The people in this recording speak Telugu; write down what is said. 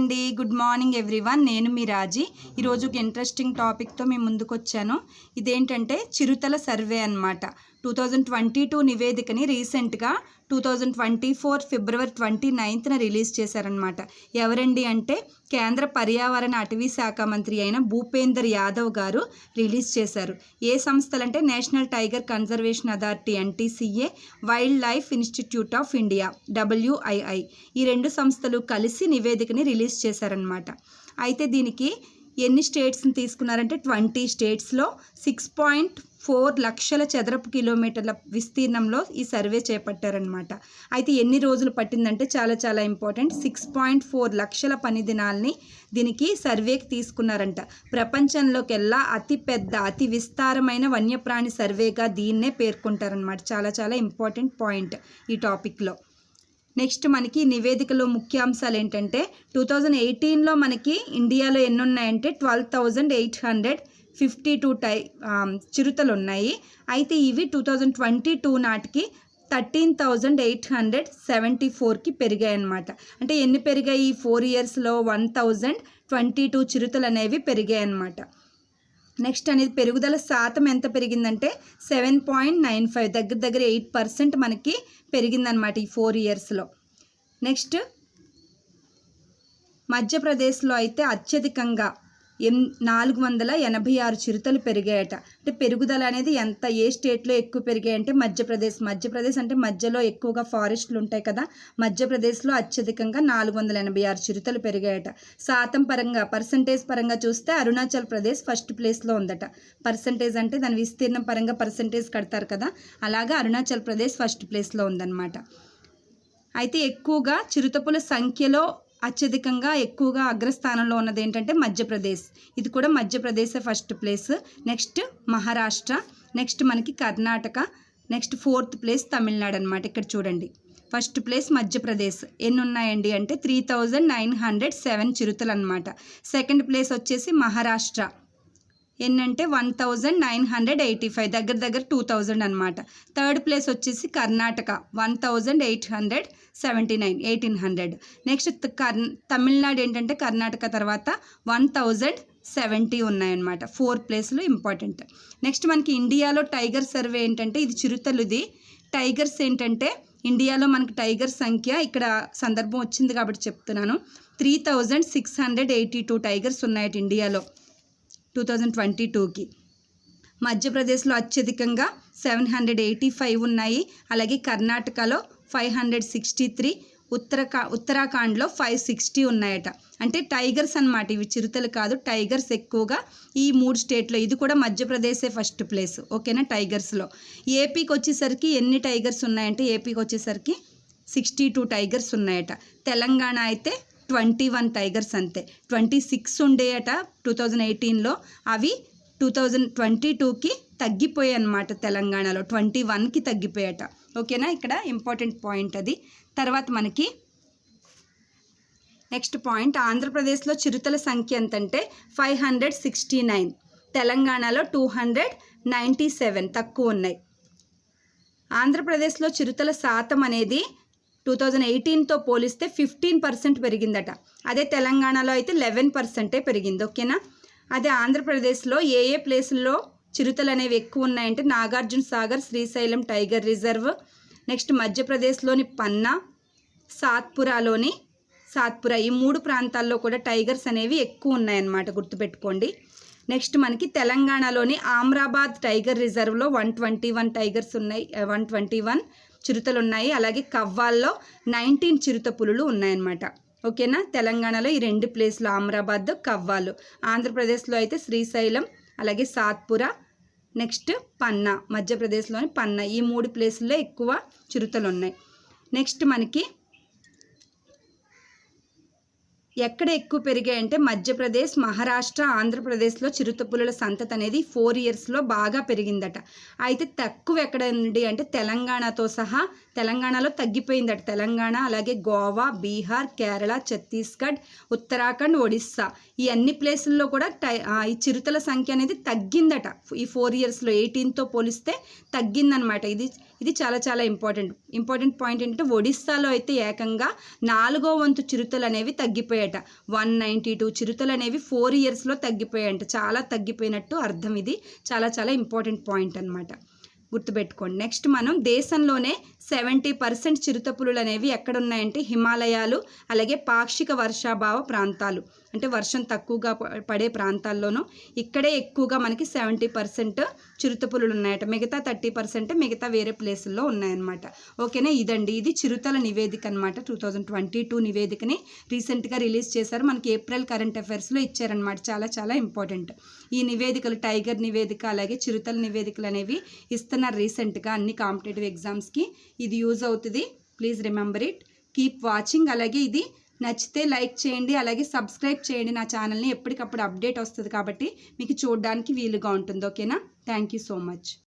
అండి, గుడ్ మార్నింగ్ ఎవ్రీవన్. నేను మీ రాజీ. ఈరోజు ఒక ఇంట్రెస్టింగ్ టాపిక్తో మేము ముందుకు వచ్చాను. ఇదేంటంటే చిరుతల సర్వే అన్నమాట. 2022 నివేదికని రీసెంట్గా 2024 ఫిబ్రవరి 29న రిలీజ్ చేశారనమాట. ఎవరండి అంటే కేంద్ర పర్యావరణ అటవీ శాఖ మంత్రి అయిన భూపేందర్ యాదవ్ గారు రిలీజ్ చేశారు. ఏ సంస్థలంటే national tiger conservation authority NTCA, wild life institute of India WII, ఈ రెండు సంస్థలు కలిసి నివేదికని రిలీజ్ చేశారనమాట. అయితే దీనికి ఎన్ని స్టేట్స్ని తీసుకున్నారంటే 20 స్టేట్స్లో 6.4 లక్షల చదరపు కిలోమీటర్ల విస్తీర్ణంలో ఈ సర్వే చేపట్టారనమాట. అయితే ఎన్ని రోజులు పట్టిందంటే చాలా ఇంపార్టెంట్, 6.4 లక్షల పని దినాల్ని దీనికి సర్వేకి తీసుకున్నారంట. ప్రపంచంలోకెల్లా అతిపెద్ద అతి విస్తారమైన వన్యప్రాణి సర్వేగా దీన్నే పేర్కొంటారనమాట. చాలా ఇంపార్టెంట్ పాయింట్ ఈ టాపిక్లో. నెక్స్ట్ మనకి నివేదికలో ముఖ్యాంశాలు ఏంటంటే 2018లో మనకి ఇండియాలో ఎన్ని ఉన్నాయంటే 12,852 చిరుతలు ఉన్నాయి. అయితే ఇవి 2022 నాటికి 13,874కి పెరిగాయి అన్నమాట. అంటే ఎన్ని పెరిగాయి? 4 ఇయర్స్లో 1022 చిరుతలు అనేవి పెరిగాయి అన్నమాట. నెక్స్ట్ అనేది పెరుగుదల శాతం ఎంత పెరిగిందంటే 7.95, దగ్గర 8% మనకి పెరిగిందనమాట ఈ 4 ఇయర్స్లో. నెక్స్ట్ మధ్యప్రదేశ్లో అయితే అత్యధికంగా 486 చిరుతలు పెరిగాయట. అంటే పెరుగుదల అనేది ఎంత, ఏ స్టేట్లో ఎక్కువ పెరిగాయంటే మధ్యప్రదేశ్ అంటే మధ్యలో ఎక్కువగా ఫారెస్ట్లు ఉంటాయి కదా, మధ్యప్రదేశ్లో అత్యధికంగా 486 చిరుతలు పెరిగాయట. శాతం పరంగా పర్సంటేజ్ పరంగా చూస్తే అరుణాచల్ ప్రదేశ్ ఫస్ట్ ప్లేస్లో ఉందట. పర్సంటేజ్ అంటే దాని విస్తీర్ణం పరంగా పర్సంటేజ్ కడతారు కదా, అలాగా అరుణాచల్ ప్రదేశ్ ఫస్ట్ ప్లేస్లో ఉందన్నమాట. అయితే ఎక్కువగా చిరుతపుల సంఖ్యలో అత్యధికంగా ఎక్కువగా అగ్రస్థానంలో ఉన్నది ఏంటంటే మధ్యప్రదేశ్. ఇది కూడా Madhya Pradesh first place. Next Maharashtra, next మనకి Karnataka, next 4th place Tamil Nadu అనమాట. ఇక్కడ చూడండి, ఫస్ట్ ప్లేస్ మధ్యప్రదేశ్ ఎన్ని ఉన్నాయండి అంటే 3,907 చిరుతలు అనమాట. సెకండ్ ప్లేస్ వచ్చేసి మహారాష్ట్ర ఎన్నంటే 1,985, దగ్గర 2,000 అనమాట. థర్డ్ ప్లేస్ వచ్చేసి కర్ణాటక 1,879, 1,800. నెక్స్ట్ తమిళనాడు ఏంటంటే కర్ణాటక తర్వాత 1,070 ఉన్నాయన్నమాట. 4 ప్లేస్లు ఇంపార్టెంట్. నెక్స్ట్ మనకి ఇండియాలో టైగర్ సర్వే ఏంటంటే ఇది చిరుతలుది. టైగర్స్ ఏంటంటే ఇండియాలో మనకి టైగర్ సంఖ్య ఇక్కడ సందర్భం వచ్చింది కాబట్టి చెప్తున్నాను. 3,682 టైగర్స్ ఉన్నాయట ఇండియాలో 2022కి. మధ్యప్రదేశ్లో అత్యధికంగా 785 ఉన్నాయి. అలాగే కర్ణాటకలో 563, ఉత్తరాఖండ్లో 560 ఉన్నాయట. అంటే టైగర్స్ అన్నమాట, ఇవి చిరుతలు కాదు, టైగర్స్ ఎక్కువగా ఈ 3 స్టేట్లో. ఇది కూడా మధ్యప్రదేశే ఫస్ట్ ప్లేస్, ఓకేనా. టైగర్స్లో ఏపీకి వచ్చేసరికి ఎన్ని టైగర్స్ ఉన్నాయంటే ఏపీకి వచ్చేసరికి 62 టైగర్స్ ఉన్నాయట. తెలంగాణ అయితే 21 టైగర్స్ అంతే. 26 ఉండేయట 2018లో, అవి 2022కి తగ్గిపోయాయి అన్నమాట. తెలంగాణలో 21కి తగ్గిపోయాట, ఓకేనా. ఇక్కడ ఇంపార్టెంట్ పాయింట్ అది. తర్వాత మనకి నెక్స్ట్ పాయింట్, ఆంధ్రప్రదేశ్లో చిరుతల సంఖ్య ఎంతంటే 569, తెలంగాణలో 297 తక్కువ ఉన్నాయి. ఆంధ్రప్రదేశ్లో చిరుతల శాతం అనేది 2018తో పోలిస్తే 15% పెరిగిందట. అదే తెలంగాణలో అయితే 11% పెరిగింది, ఓకేనా. అదే ఆంధ్రప్రదేశ్లో ఏ ప్లేసుల్లో చిరుతలు అనేవి ఎక్కువ ఉన్నాయంటే Nagarjuna Sagar, Srisailam tiger reserve, next మధ్యప్రదేశ్లోని పన్నా, సాత్పురా, ఈ 3 ప్రాంతాల్లో కూడా టైగర్స్ అనేవి ఎక్కువ ఉన్నాయన్నమాట, గుర్తుపెట్టుకోండి. నెక్స్ట్ మనకి తెలంగాణలోని ఆమ్రాబాద్ టైగర్ రిజర్వ్లో 121 టైగర్స్ ఉన్నాయి, 121 చిరుతలు ఉన్నాయి. అలాగే కవ్వాల్లో 19 చిరుత పులులు ఉన్నాయన్నమాట, ఓకేనా. తెలంగాణలో ఈ 2 ప్లేస్లు ఆమ్రాబాద్, కవ్వాలు. ఆంధ్రప్రదేశ్లో అయితే శ్రీశైలం, అలాగే సాత్పురా, నెక్స్ట్ పన్నా, మధ్యప్రదేశ్లోని పన్నా, ఈ 3 ప్లేసుల్లో ఎక్కువ చిరుతలు ఉన్నాయి. నెక్స్ట్ మనకి ఎక్కడ ఎక్కువ పెరిగాయంటే మధ్యప్రదేశ్, మహారాష్ట్ర, ఆంధ్రప్రదేశ్లో చిరుతపులుల సంతతి అనేది 4 ఇయర్స్లో బాగా పెరిగిందట. అయితే తక్కువ ఎక్కడ ఉంది అంటే తెలంగాణతో సహా, తెలంగాణలో తగ్గిపోయిందట. తెలంగాణ, అలాగే గోవా, బీహార్, కేరళ, ఛత్తీస్గఢ్, ఉత్తరాఖండ్, ఒడిస్సా, ఈ అన్ని ప్లేసుల్లో కూడా ఈ చిరుతల సంఖ్య అనేది తగ్గిందట. ఈ 4 ఇయర్స్లో 18తో పోలిస్తే తగ్గిందనమాట. ఇది చాలా చాలా ఇంపార్టెంట్ పాయింట్ ఏంటంటే ఒడిస్సాలో అయితే ఏకంగా 4వ వంతు చిరుతలు అనేవి తగ్గిపోయాట. 192 చిరుతలు అనేవి 4 ఇయర్స్లో తగ్గిపోయాయంట. చాలా తగ్గిపోయినట్టు అర్థం. ఇది చాలా చాలా ఇంపార్టెంట్ పాయింట్ అనమాట, గుర్తుపెట్టుకోండి. నెక్స్ట్ మనం దేశంలోనే 70% చిరుతపులులు అనేవి ఎక్కడున్నాయంటే హిమాలయాలు, అలాగే పాక్షిక వర్షాభావ ప్రాంతాలు, అంటే వర్షం తక్కువగా పడే ప్రాంతాల్లోనూ ఇక్కడే ఎక్కువగా మనకి 70% చిరుతపులులు ఉన్నాయట. మిగతా 30% మిగతా వేరే ప్లేసుల్లో ఉన్నాయన్నమాట. ఓకేనా, ఇదండి ఇది చిరుతల నివేదిక అనమాట. 2022 నివేదికని రీసెంట్గా రిలీజ్ చేశారు. మనకి ఏప్రిల్ కరెంట్ అఫైర్స్లో ఇచ్చారనమాట. చాలా చాలా ఇంపార్టెంట్ ఈ నివేదికలు. టైగర్ నివేదిక అలాగే చిరుతల నివేదికలు అనేవి ఇస్తున్నారు రీసెంట్గా అన్ని కాంపిటేటివ్ ఎగ్జామ్స్కి. ఇది యూజ్ అవుతుంది. Please remember it, keep watching. అలాగే ఇది నచ్చితే లైక్ చేయండి, అలాగే సబ్స్క్రైబ్ చేయండి నా ఛానల్ని. ఎప్పటికప్పుడు అప్డేట్ వస్తుంది కాబట్టి మీకు చూడడానికి వీలుగా ఉంటుంది. ఓకేనా, థ్యాంక్ యూ సో మచ్.